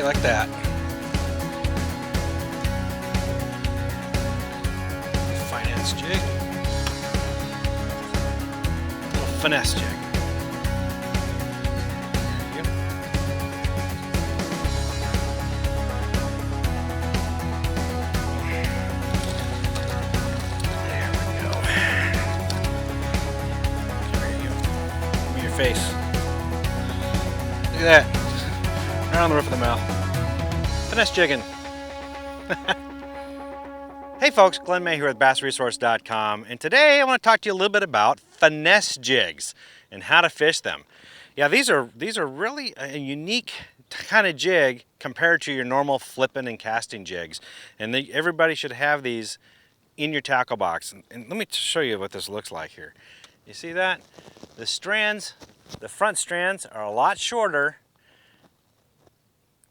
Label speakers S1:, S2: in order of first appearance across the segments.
S1: like that. Finesse jig. Little finesse jig. There you go. There we go. There you go. Give me your face. Look at that. Right on the roof of the mouth. Finesse jigging. Hey folks, Glenn May here with BassResource.com, and today I want to talk to you a little bit about finesse jigs and how to fish them. Yeah, these are really a unique kind of jig compared to your normal flipping and casting jigs, and everybody should have these in your tackle box. And let me show you what this looks like here. You see that? The strands, the front strands are a lot shorter.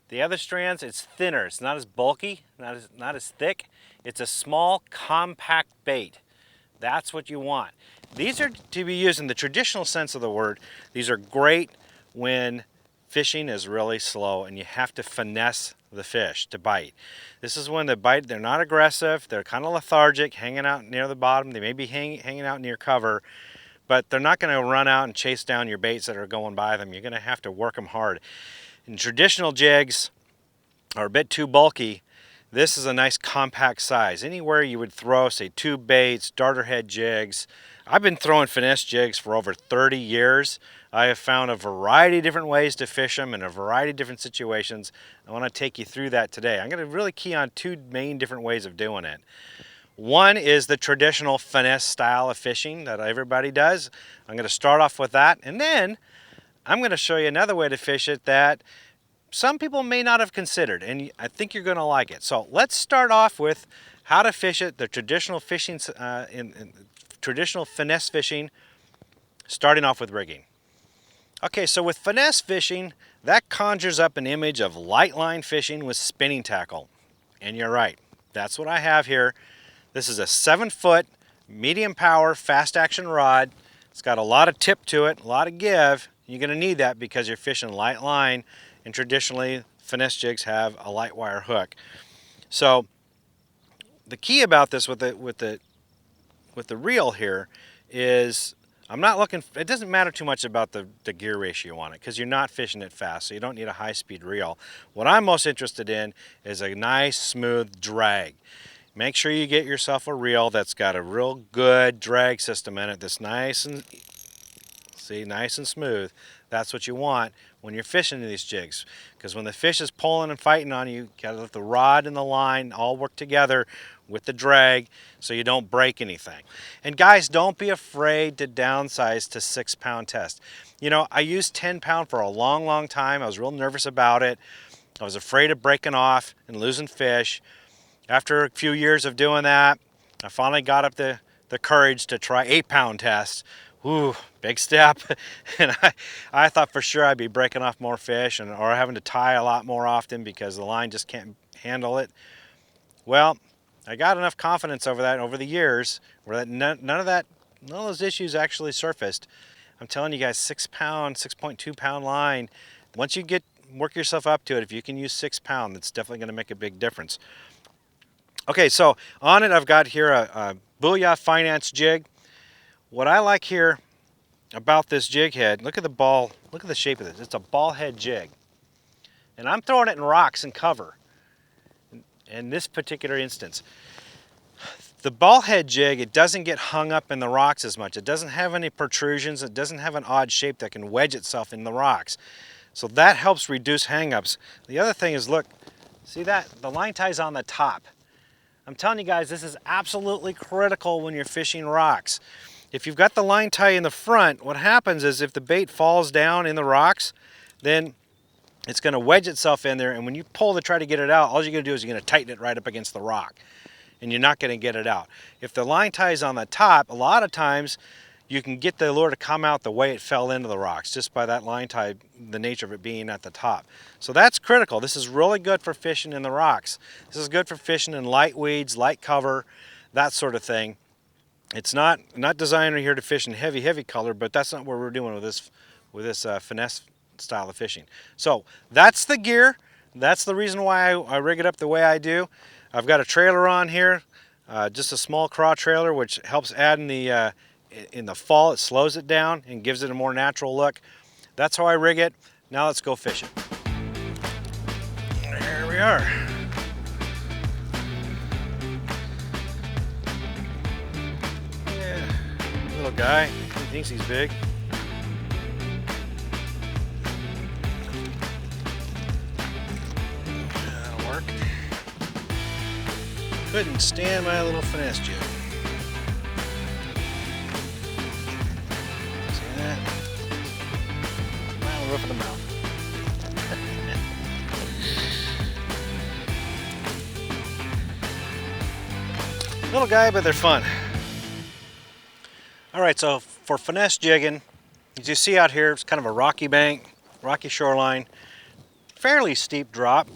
S1: The other strands, it's thinner. It's not as bulky, not as thick. It's a small, compact bait. That's what you want. These are to be used in the traditional sense of the word. These are great when fishing is really slow and you have to finesse the fish to bite. This is when they're not aggressive, they're kind of lethargic, hanging out near the bottom. They may be hanging out near cover, but they're not going to run out and chase down your baits that are going by them. You're going to have to work them hard. And traditional jigs are a bit too bulky. This is a nice compact size. Anywhere you would throw, say, tube baits, darter head jigs. I've been throwing finesse jigs for over 30 years. I have found a variety of different ways to fish them in a variety of different situations. I want to take you through that today. I'm going to really key on two main different ways of doing it. One is the traditional finesse style of fishing that everybody does. I'm going to start off with that, and then I'm going to show you another way to fish it that some people may not have considered, and I think you're going to like it. So let's start off with how to fish it, the traditional fishing, traditional finesse fishing, starting off with rigging. Okay, so with finesse fishing, that conjures up an image of light line fishing with spinning tackle. And you're right, that's what I have here. This is a 7-foot, medium power, fast action rod. It's got a lot of tip to it, a lot of give. You're going to need that because you're fishing light line, and traditionally finesse jigs have a light wire hook. So the key about this with the reel here is I'm not looking. It doesn't matter too much about the gear ratio on it because you're not fishing it fast, so you don't need a high-speed reel. What I'm most interested in is a nice smooth drag. Make sure you get yourself a reel that's got a real good drag system in it that's nice and smooth. That's what you want when you're fishing these jigs, because when the fish is pulling and fighting on you, you gotta let the rod and the line all work together with the drag so you don't break anything. And guys, don't be afraid to downsize to 6-pound test. You know, I used 10-pound for a long time. I was real nervous about it. I was afraid of breaking off and losing fish. After a few years of doing that, I finally got up the courage to try 8-pound test. Ooh, big step. And I thought for sure I'd be breaking off more fish or having to tie a lot more often because the line just can't handle it. Well, I got enough confidence over the years where none of those issues actually surfaced. I'm telling you guys, 6-pound, 6.2-pound line, once you work yourself up to it, if you can use 6-pound, that's definitely going to make a big difference. Okay, so on it I've got here a Booyah Finance jig. What I like here about this jig head, look at the ball, look at the shape of this. It's a ball head jig. And I'm throwing it in rocks and cover in this particular instance. The ball head jig, it doesn't get hung up in the rocks as much. It doesn't have any protrusions. It doesn't have an odd shape that can wedge itself in the rocks. So that helps reduce hang-ups. The other thing is, look, see that? The line tie's on the top. I'm telling you guys, this is absolutely critical when you're fishing rocks. If you've got the line tie in the front, what happens is if the bait falls down in the rocks, then it's going to wedge itself in there, and when you pull to try to get it out, all you're going to do is you're going to tighten it right up against the rock, and you're not going to get it out. If the line tie is on the top, a lot of times you can get the lure to come out the way it fell into the rocks, just by that line tie, the nature of it being at the top. So that's critical. This is really good for fishing in the rocks. This is good for fishing in light weeds, light cover, that sort of thing. It's not designed here to fish in heavy color, but that's not what we're doing with this finesse style of fishing. So that's the gear. That's the reason why I rig it up the way I do. I've got a trailer on here, just a small craw trailer, which helps add in the fall. It slows it down and gives it a more natural look. That's how I rig it. Now let's go fishing. There we are. Yeah, little guy. He thinks he's big. That'll work. Couldn't stand my little finesse jig. See that? Well, roof of the mouth. Little guy, but they're fun. All right, so for finesse jigging, as you see out here, it's kind of a rocky bank, rocky shoreline, fairly steep drop.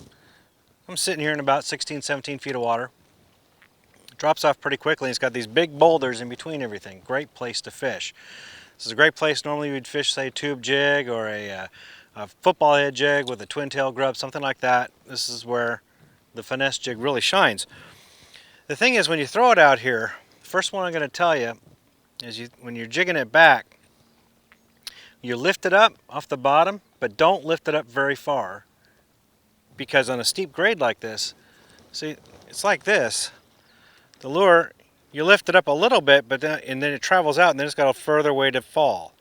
S1: I'm sitting here in about 16, 17 feet of water. It drops off pretty quickly. It's got these big boulders in between everything. Great place to fish. This is a great place. Normally we'd fish, say, a tube jig or a football head jig with a twin tail grub, something like that. This is where the finesse jig really shines. The thing is, when you throw it out here, the first one I'm going to tell you is when you're jigging it back, you lift it up off the bottom, but don't lift it up very far. Because on a steep grade like this, see, it's like this. The lure, you lift it up a little bit, and then it travels out, and then it's got a further way to fall.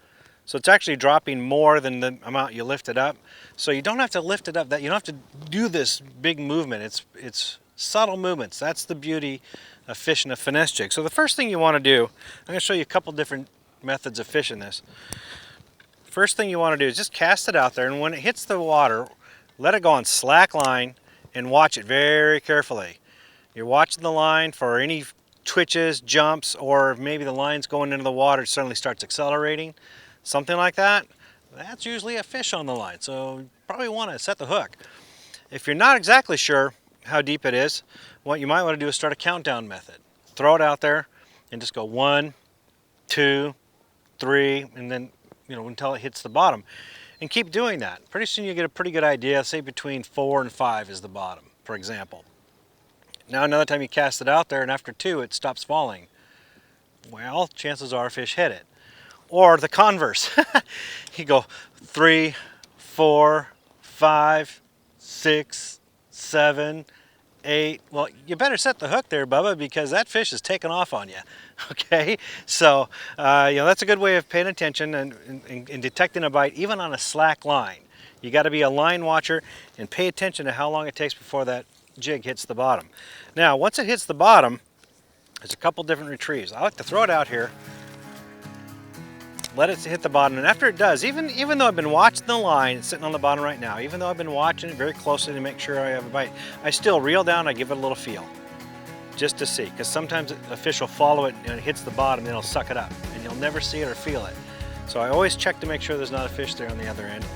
S1: So it's actually dropping more than the amount you lift it up. So you don't have to lift it up. You don't have to do this big movement. It's subtle movements. That's the beauty of fishing a finesse jig. So the first thing you want to do, I'm going to show you a couple different methods of fishing this. First thing you want to do is just cast it out there, and when it hits the water, let it go on slack line and watch it very carefully. You're watching the line for any twitches, jumps, or maybe the line's going into the water, it suddenly starts accelerating, something like that. That's usually a fish on the line, so you probably want to set the hook. If you're not exactly sure how deep it is, what you might want to do is start a countdown method. Throw it out there and just go 1, 2, 3, and then until it hits the bottom. And keep doing that. Pretty soon you get a pretty good idea. Say between 4 and 5 is the bottom, for example. Now another time you cast it out there and after 2 it stops falling. Well, chances are fish hit it. Or the converse. You go 3, 4, 5, 6, 7, 8. Well, you better set the hook there, Bubba, because that fish is taking off on you. Okay, so that's a good way of paying attention and detecting a bite, even on a slack line. You got to be a line watcher and pay attention to how long it takes before that jig hits the bottom. Now, once it hits the bottom, there's a couple different retrieves. I like to throw it out here, let it hit the bottom, and after it does, even though I've been watching the line, it's sitting on the bottom right now, even though I've been watching it very closely to make sure I have a bite, I still reel down, I give it a little feel, just to see, because sometimes a fish will follow it and it hits the bottom, then it'll suck it up, and you'll never see it or feel it. So I always check to make sure there's not a fish there on the other end.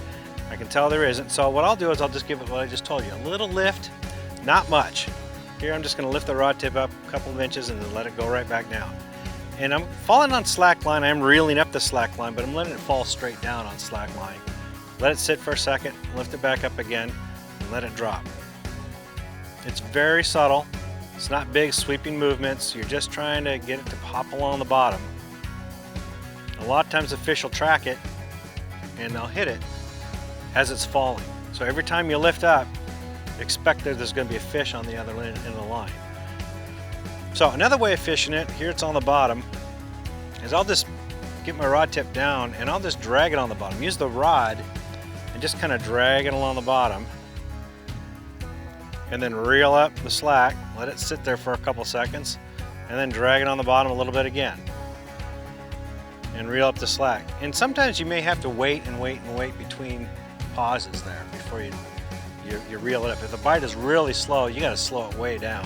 S1: I can tell there isn't, so what I'll do is I'll just give it what I just told you, a little lift, not much. Here I'm just going to lift the rod tip up a couple of inches and then let it go right back down. And I'm falling on slack line. I'm reeling up the slack line, but I'm letting it fall straight down on slack line. Let it sit for a second, lift it back up again, and let it drop. It's very subtle. It's not big sweeping movements. You're just trying to get it to pop along the bottom. A lot of times the fish will track it and they'll hit it as it's falling. So every time you lift up, expect that there's going to be a fish on the other end of the line. So another way of fishing it, here it's on the bottom, is I'll just get my rod tip down and I'll just drag it on the bottom. Use the rod and just kind of drag it along the bottom and then reel up the slack, let it sit there for a couple seconds, and then drag it on the bottom a little bit again and reel up the slack. And sometimes you may have to wait and wait and wait between pauses there before you reel it up. If the bite is really slow, you got to slow it way down.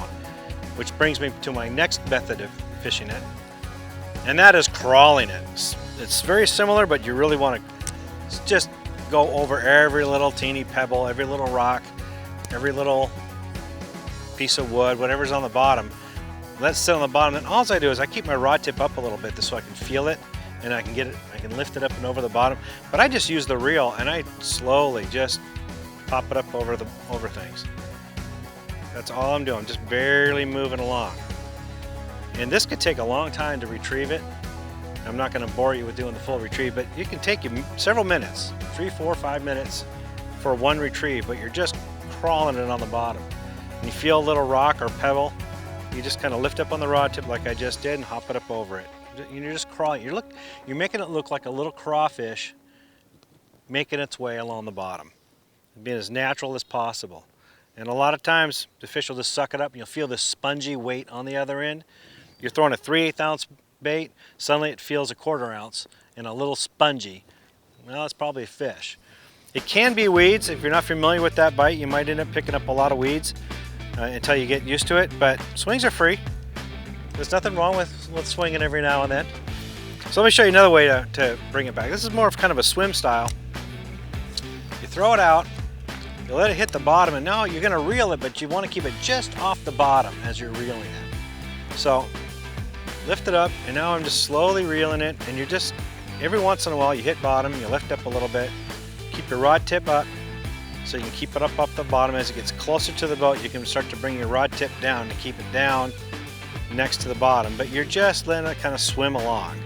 S1: Which brings me to my next method of fishing it, and that is crawling it. It's very similar, but you really want to just go over every little teeny pebble, every little rock, every little piece of wood, whatever's on the bottom. Let it sit on the bottom, and all I do is I keep my rod tip up a little bit just so I can feel it, and I can lift it up and over the bottom. But I just use the reel, and I slowly just pop it up over things. That's all I'm doing, just barely moving along. And this could take a long time to retrieve it. I'm not going to bore you with doing the full retrieve, but it can take you several minutes, 3, 4, 5 minutes for one retrieve, but you're just crawling it on the bottom. And you feel a little rock or pebble, you just kind of lift up on the rod tip like I just did and hop it up over it. You're just crawling. You're making it look like a little crawfish making its way along the bottom, being as natural as possible. And a lot of times the fish will just suck it up and you'll feel this spongy weight on the other end. You're throwing a 3/8 ounce bait, suddenly it feels a 1/4 ounce and a little spongy. Well, it's probably a fish. It can be weeds. If you're not familiar with that bite, you might end up picking up a lot of weeds until you get used to it, but swings are free. There's nothing wrong with swinging every now and then. So let me show you another way to bring it back. This is more of kind of a swim style. You throw it out, you let it hit the bottom, and now you're gonna reel it, but you wanna keep it just off the bottom as you're reeling it. So lift it up, and now I'm just slowly reeling it, and you're just, every once in a while you hit bottom, you lift up a little bit, keep your rod tip up, so you can keep it up off the bottom. As it gets closer to the boat, you can start to bring your rod tip down to keep it down next to the bottom, but you're just letting it kind of swim along.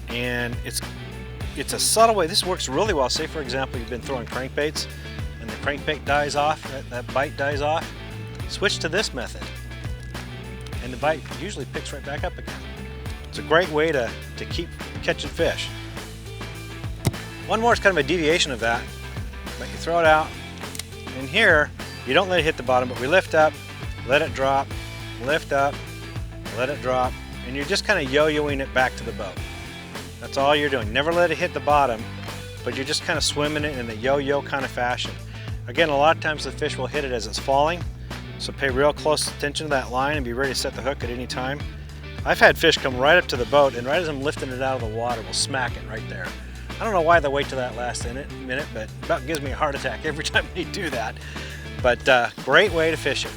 S1: And it's a subtle way. This works really well. Say for example you've been throwing crankbaits and the crankbait dies off, that bite dies off. Switch to this method and the bite usually picks right back up again. It's a great way to keep catching fish. One more is kind of a deviation of that, but you throw it out, and here you don't let it hit the bottom, but we lift up, let it drop, lift up, let it drop, and you're just kind of yo-yoing it back to the boat. That's all you're doing. Never let it hit the bottom, but you're just kind of swimming it in a yo-yo kind of fashion. Again, a lot of times the fish will hit it as it's falling, so pay real close attention to that line and be ready to set the hook at any time. I've had fish come right up to the boat, and right as I'm lifting it out of the water, we'll smack it right there. I don't know why they wait till that last minute, but it about gives me a heart attack every time they do that. But great way to fish it.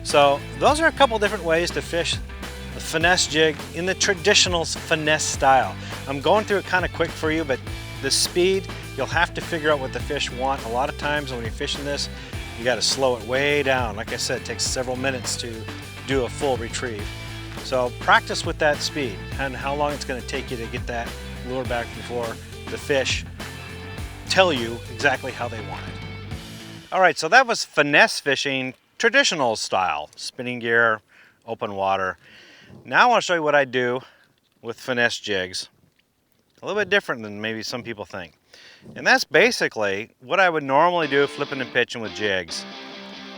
S1: So those are a couple different ways to fish the finesse jig in the traditional finesse style. I'm going through it kind of quick for you, but the speed, you'll have to figure out what the fish want. A lot of times when you're fishing this, you got to slow it way down. Like I said, it takes several minutes to do a full retrieve. So practice with that speed and how long it's going to take you to get that lure back before the fish tell you exactly how they want it. All right, so that was finesse fishing, traditional style, spinning gear, open water. Now I want to show you what I do with finesse jigs. A little bit different than maybe some people think. And that's basically what I would normally do flipping and pitching with jigs,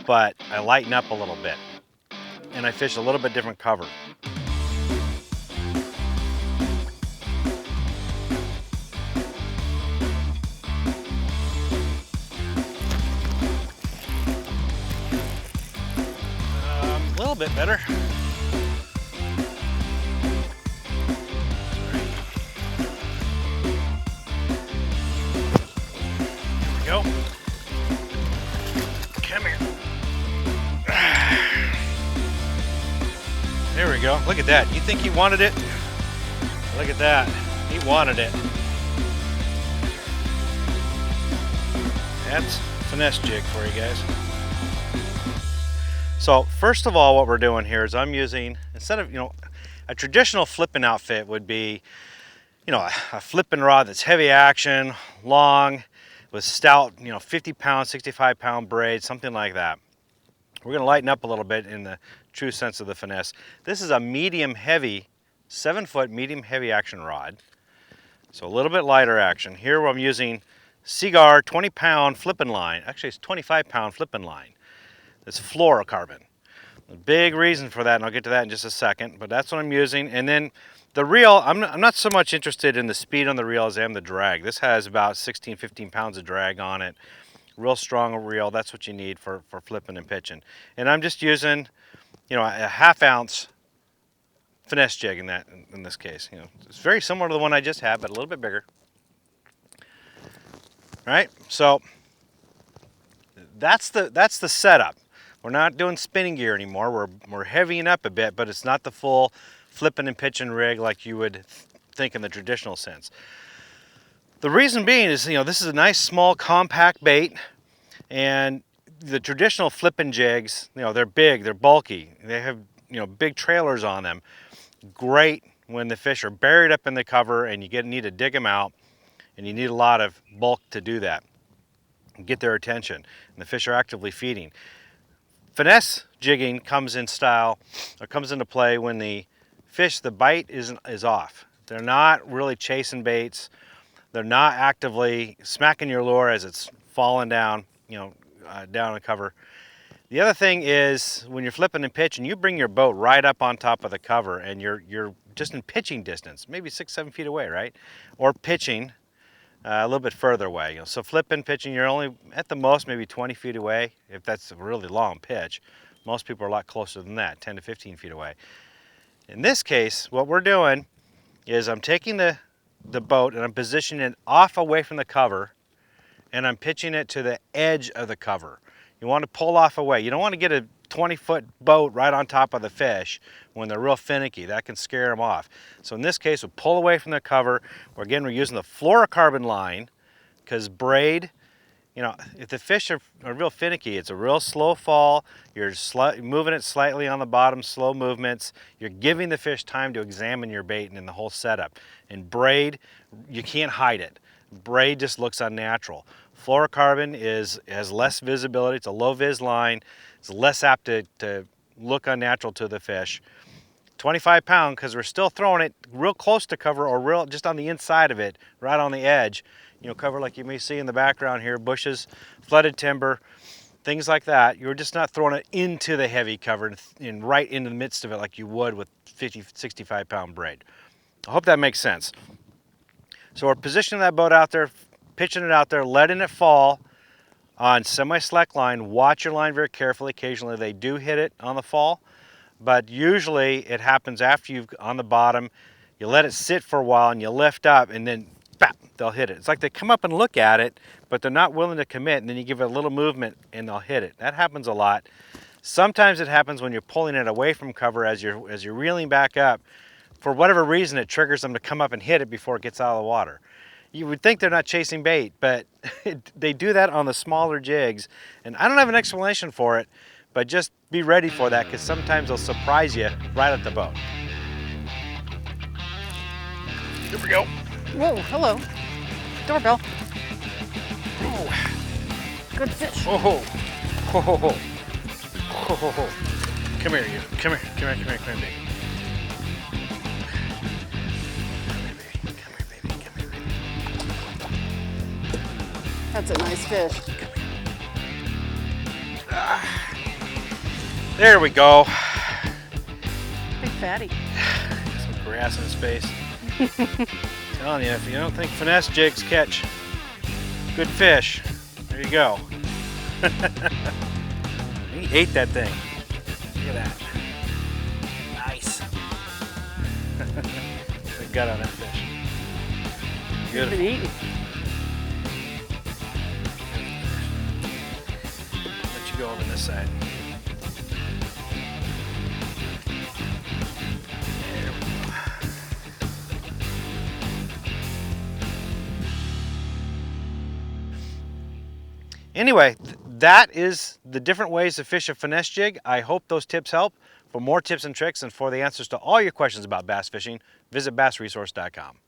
S1: but I lighten up a little bit and I fish a little bit different cover. A little bit better. Here we go. Come here. There we go. Look at that. You think he wanted it? Look at that. He wanted it. That's finesse jig for you guys. So first of all, what we're doing here is I'm using, instead of, a traditional flipping outfit would be, a flipping rod that's heavy action, long, with stout, 50 pound, 65 pound braid, something like that. We're gonna lighten up a little bit in the true sense of the finesse. This is a medium heavy, 7-foot medium heavy action rod. So a little bit lighter action. Here I'm using Seaguar 20 pound flipping line. Actually it's 25 pound flipping line. It's fluorocarbon. A big reason for that, and I'll get to that in just a second, but that's what I'm using. And then the reel, I'm not so much interested in the speed on the reel as I am the drag. This has about 16, 15 pounds of drag on it. Real strong reel, that's what you need for flipping and pitching. And I'm just using, a 1/2 ounce finesse jig in this case. It's very similar to the one I just had, but a little bit bigger. All right, so that's the setup. We're not doing spinning gear anymore. We're heavying up a bit, but it's not the full flipping and pitching rig like you would think in the traditional sense. The reason being is, this is a nice small compact bait, And the traditional flipping jigs, you know, they're big, they're bulky, they have, you know, big trailers on them. Great when the fish are buried up in the cover and you need to dig them out, and you need a lot of bulk to do that, get their attention, and the fish are actively feeding. Finesse jigging comes in style, or comes into play when the fish, the bite is off. They're not really chasing baits. They're not actively smacking your lure as it's falling down, you know, down the cover. The other thing is when you're flipping and pitching, you bring your boat right up on top of the cover, and you're just in pitching distance, maybe 6-7 feet away, right? Or pitching a little bit further away. You know, so flipping, pitching, you're only at the most maybe 20 feet away if that's a really long pitch. Most people are a lot closer than that, 10 to 15 feet away. In this case, what we're doing is I'm taking the boat and I'm positioning it off away from the cover, and I'm pitching it to the edge of the cover. You want to pull off away. You don't want to get a 20-foot boat right on top of the fish when they're real finicky. That can scare them off. So in this case, we'll pull away from the cover. Again, we're using the fluorocarbon line because braid, you know, if the fish are real finicky, it's a real slow fall. You're moving it slightly on the bottom, slow movements. You're giving the fish time to examine your bait and the whole setup. And braid, you can't hide it. Braid just looks unnatural. Fluorocarbon has less visibility. It's a low vis line. It's less apt to look unnatural to the fish. 25 pound, because we're still throwing it real close to cover or real just on the inside of it, right on the edge. You know, cover like you may see in the background here, bushes, flooded timber, things like that. You're just not throwing it into the heavy cover and right into the midst of it like you would with 50, 65 pound braid. I hope that makes sense. So we're positioning that boat out there, pitching it out there, letting it fall on semi-slack line. Watch your line very carefully. Occasionally they do hit it on the fall, but usually it happens after you've on the bottom. You let it sit for a while and you lift up, and then bap, they'll hit it. It's like they come up and look at it, but they're not willing to commit, and then you give it a little movement and they'll hit it. That happens a lot. Sometimes it happens when you're pulling it away from cover as you're reeling back up. For whatever reason, it triggers them to come up and hit it before it gets out of the water. You would think they're not chasing bait, but they do that on the smaller jigs, and I don't have an explanation for it, but just be ready for that, because sometimes they'll surprise you right at the boat. Here we go.
S2: Whoa, hello. Doorbell.
S1: Oh.
S2: Good fish.
S1: Oh, ho, ho, ho, ho. Ho, ho, ho. Come here, you. Come here, come here, come here, come here, baby.
S2: That's a nice fish.
S1: There we go.
S2: Big fatty.
S1: Some grass in his face. Telling you, if you don't think finesse jigs catch good fish, there you go. He ate that thing. Look at that. Nice. The gut on that fish. Good.
S2: Been eating.
S1: Let you go over this side. There we go. Anyway, that is the different ways to fish a finesse jig. I hope those tips help. For more tips and tricks and for the answers to all your questions about bass fishing, visit BassResource.com.